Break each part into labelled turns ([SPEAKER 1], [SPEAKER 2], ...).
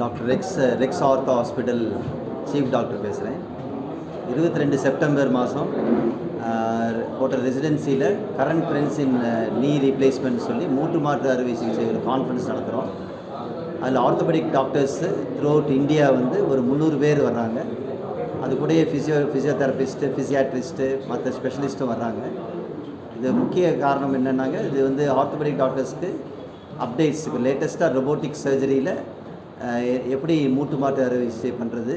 [SPEAKER 1] Doctor Rex ortho hospital chief doctor பேசுகிறேன். 22 September மாதம் hotel ரெசிடென்சியில் current trends in knee replacement சொல்லி மூட்டு மாற்று அறுவை சிகிச்சை ஒரு கான்ஃபரன்ஸ் நடத்துகிறோம். அதில் orthopaedic doctors through out India வந்து ஒரு 300 பேர் வர்றாங்க. அது கூடயே ஃபிசியோதெரபிஸ்ட்டு, ஃபிசியாட்ரிஸ்ட்டு, மற்ற ஸ்பெஷலிஸ்ட்டும் வர்றாங்க. இது முக்கிய காரணம் என்னென்னாங்க, இது வந்து ஆர்த்தோபெடிக் டாக்டர்ஸ்க்கு அப்டேட்ஸ், இப்போ லேட்டஸ்ட்டாக ரொபோட்டிக் சர்ஜரியில் எப்படி மூட்டு மாற்று அறுவை சிகிச்சை பண்ணுறது,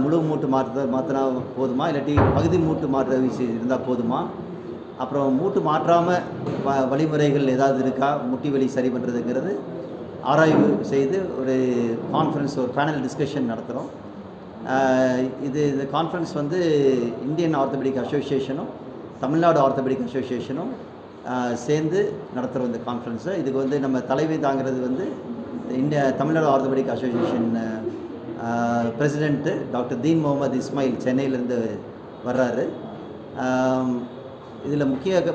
[SPEAKER 1] முழு மூட்டு மாற்றினா போதுமா, இல்லாட்டி பகுதி மூட்டு மாற்று அறுவை சிகிச்சை இருந்தால் போதுமா, அப்புறம் மூட்டு மாற்றாமல் வழிமுறைகள் ஏதாவது இருக்கா, முட்டி வலி சரி பண்ணுறதுங்கிறது ஆராய்வு செய்து ஒரு கான்ஃபரன்ஸ், ஒரு பேனல் டிஸ்கஷன் நடத்துகிறோம். இந்த கான்ஃபரன்ஸ் வந்து இந்தியன் ஆர்த்தோபெடிக் அசோசியேஷனும் தமிழ்நாடு ஆர்த்தோபெடிக் அசோசியேஷனும் சேர்ந்து நடத்துகிற இந்த கான்ஃபரன்ஸை. இதுக்கு வந்து நம்ம தலைமை தாங்கிறது வந்து Tamil Nadu orthopaedic association president doctor Deen Mohammed Ismail சென்னையிலேருந்து வர்றாரு. இதில்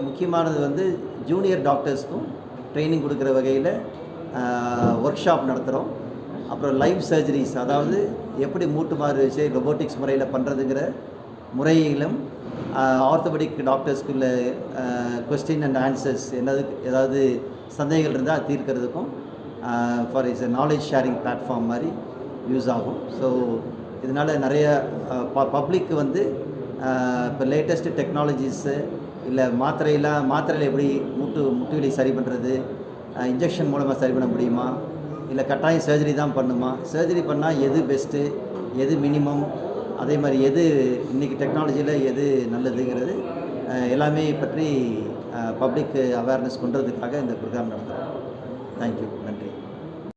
[SPEAKER 1] முக்கியமானது வந்து ஜூனியர் டாக்டர்ஸ்க்கும் ட்ரைனிங் கொடுக்குற வகையில் ஒர்க் ஷாப் நடத்துகிறோம். அப்புறம் லைவ் சர்ஜரிஸ், அதாவது எப்படி மூட்டு மாறு விஷயம் ரொபோட்டிக்ஸ் முறையில் பண்ணுறதுங்கிற முறையிலும் ஆர்த்தோபெடிக் டாக்டர்ஸ்க்குள்ள கொஸ்டின் அண்ட் ஆன்சர்ஸ் ஏதாவது சந்தேகங்கள் இருந்தால் தீர்க்கிறதுக்கும் for is knowledge sharing platform மாதிரி யூஸ் ஆகும். ஸோ இதனால் நிறைய பப்ளிக் வந்து இப்போ லேட்டஸ்ட்டு டெக்னாலஜிஸு இல்லை மாத்திரையில் எப்படி முட்டு வலி சரி பண்ணுறது, இன்ஜெக்ஷன் மூலமாக சரி பண்ண முடியுமா, இல்லை கட்டாயம் சர்ஜரி தான் பண்ணுமா, சர்ஜரி பண்ணால் எது பெஸ்ட்டு, எது மினிமம், அதே மாதிரி எது இன்றைக்கி டெக்னாலஜியில் எது நல்லதுங்கிறது எல்லாமே பற்றி பப்ளிக் அவேர்னஸ் பண்ணுறதுக்காக இந்த ப்ரோக்ராம் நடத்துகிறோம். தேங்க்யூ.